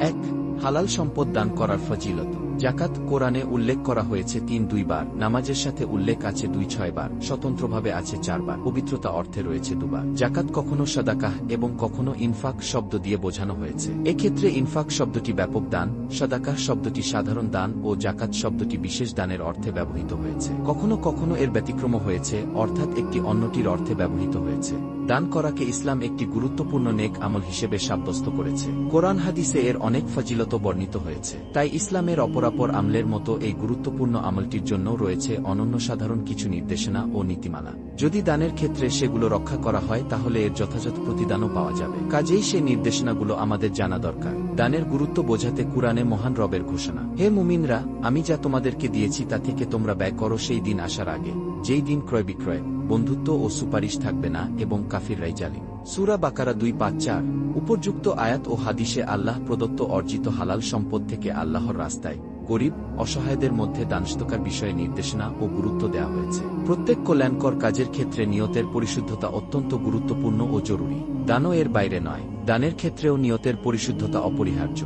এক, হালাল সম্পদ দান করার ফজিলত। জাকাত কোরআনে উল্লেখ করা হয়েছে ৩-২ বার, নামাজের সাথে উল্লেখ আছে ২-৬ বার, স্বতন্ত্রভাবে আছে ৪ বার, পবিত্রতা অর্থে রয়েছে ২ বার। জাকাত কখনো সাদাকাহ এবং কখনো ইনফাক শব্দ দিয়ে বোঝানো হয়েছে। এক্ষেত্রে ইনফাক শব্দটি ব্যাপক দান, সাদাকাহ শব্দটি সাধারণ দান ও জাকাত শব্দটি বিশেষ দানের অর্থে ব্যবহৃত হয়েছে। কখনো কখনো এর ব্যতিক্রম হয়েছে, অর্থাৎ একটি অন্যটির অর্থে ব্যবহৃত হয়েছে। দান করাকে ইসলাম একটি গুরুত্বপূর্ণ নেক আমল হিসেবে সাব্যস্ত করেছে। কোরআন হাদিসে এর অনেক ফজিলত বর্ণিত হয়েছে। তাই ইসলামের অপরাপর আমলের মতো এই গুরুত্বপূর্ণ আমলটির জন্য রয়েছে অনন্য সাধারণ কিছু নির্দেশনা ও নীতিমালা। যদি দানের ক্ষেত্রে সেগুলো রক্ষা করা হয় তাহলে এর যথাযথ প্রতিদানও পাওয়া যাবে। কাজেই সে নির্দেশনাগুলো আমাদের জানা দরকার। দানের গুরুত্ব বোঝাতে কুরআনে মহান রবের ঘোষণা, হে মুমিনরা, আমি যা তোমাদেরকে দিয়েছি তা থেকে তোমরা ব্যয় করো সেই দিন আসার আগে, যেই দিন ক্রয় বিক্রয়, বন্ধুত্ব ও সুপারিশ থাকবে না এবং কাফিররাই জালিম। সূরা বাকারা ২৫-৪। উপর্যুক্ত আয়াত ও হাদিসে আল্লাহ প্রদত্ত অর্জিত হালাল সম্পদ থেকে আল্লাহর রাস্তায় গরিব অসহায়দের মধ্যে দানস্তকার বিষয়ে নির্দেশনা ও গুরুত্ব দেওয়া হয়েছে। প্রত্যেক কল্যাণকর কাজের ক্ষেত্রে নিয়তের পরিশুদ্ধতা অত্যন্ত গুরুত্বপূর্ণ ও জরুরি। দানও এর বাইরে নয়। দানের ক্ষেত্রেও নিয়তের পরিশুদ্ধতা অপরিহার্য।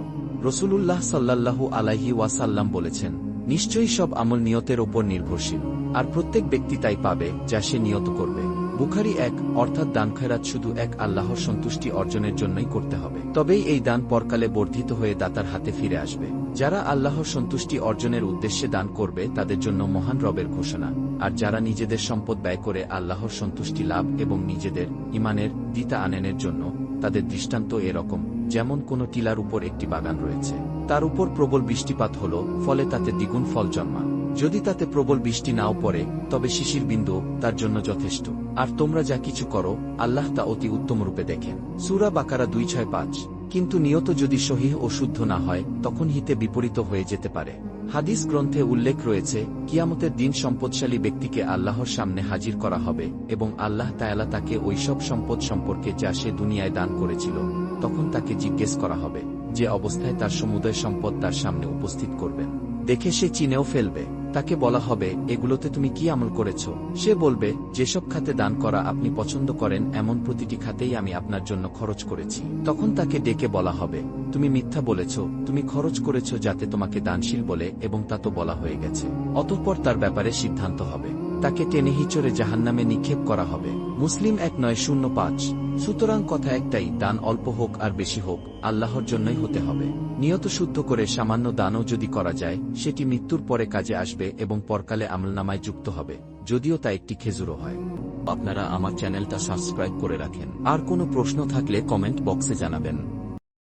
রাসূলুল্লাহ সাল্লাল্লাহু আলাইহি ওয়াসাল্লাম বলেছেন, নিশ্চয়ই সব আমল নিয়তের ওপর নির্ভরশীল, আর প্রত্যেক ব্যক্তি তাই পাবে যা সে নিয়ত করবে। বুখারী ১। অর্থাৎ দান খয়রাত শুধু এক আল্লাহর সন্তুষ্টি অর্জনের জন্যই করতে হবে, তবেই এই দান পরকালে বর্ধিত হয়ে দাতার হাতে ফিরে আসবে। যারা আল্লাহর সন্তুষ্টি অর্জনের উদ্দেশ্যে দান করবে তাদের জন্য মহান রবের ঘোষণা, আর যারা নিজেদের সম্পদ ব্যয় করে আল্লাহর সন্তুষ্টি লাভ এবং নিজেদের ঈমানের দিতা আনেনের জন্য, তাদের দৃষ্টান্ত এরকম, যেমন কোনো টিলার উপর একটি বাগান রয়েছে, তার উপর প্রবল বৃষ্টিপাত হল, ফলে তাতে দ্বিগুণ ফল জন্মা। যদি তাতে প্রবল বৃষ্টি নাও পড়ে, তবে শিশির বিন্দু তার জন্য যথেষ্ট। আর তোমরা যা কিছু করো, আল্লাহ তা অতি উত্তম রূপে দেখেন। সূরা বাকারা ২৬-৫। কিন্তু নিয়ত যদি সহিহ ও শুদ্ধ না হয়, তখন হিতে বিপরীত হয়ে যেতে পারে। হাদিস গ্রন্থে উল্লেখ রয়েছে, কিয়ামতের দিন সম্পদশালী ব্যক্তিকে আল্লাহর সামনে হাজির করা হবে এবং আল্লাহ তাআলা তাকে ওই সব সম্পদ সম্পর্কে যা সে দুনিয়ায় দান করেছিল, তখন তাকে জিজ্ঞেস করা হবে, যে অবস্থায় তার সমুদয় সম্পদ তার সামনে উপস্থিত করবেন। দেখে সে চিনেও ফেলবে। তাকে বলা হবে, এগুলোতে তুমি কি আমল করেছ? সে বলবে, যেসব খাতে দান করা আপনি পছন্দ করেন এমন প্রতিটি খাতেই আমি আপনার জন্য খরচ করেছি। তখন তাকে ডেকে বলা হবে, তুমি মিথ্যা বলেছ, তুমি খরচ করেছ যাতে তোমাকে দানশীল বলে, এবং তা তো বলা হয়ে গেছে। অতঃপর তার ব্যাপারে সিদ্ধান্ত হবে। তাকে টেনে হিঁচড়ে জাহান্নামে নিক্ষেপ করা হবে। মুসলিম ১৯০৫। সুতরাং কথা একটাই, দান অল্প হোক আর বেশি হোক, আল্লাহর জন্যই হতে হবে। নিয়ত শুদ্ধ করে সামান্য দানও যদি করা যায়, সেটি মৃত্যুর পরে কাজে আসবে এবং পরকালে আমলনামায় যুক্ত হবে, যদিও তা একটি খেজুরও হয়। আপনারা আমার চ্যানেলটা সাবস্ক্রাইব করে রাখেন। আর কোনো প্রশ্ন থাকলে কমেন্ট বক্সে জানাবেন।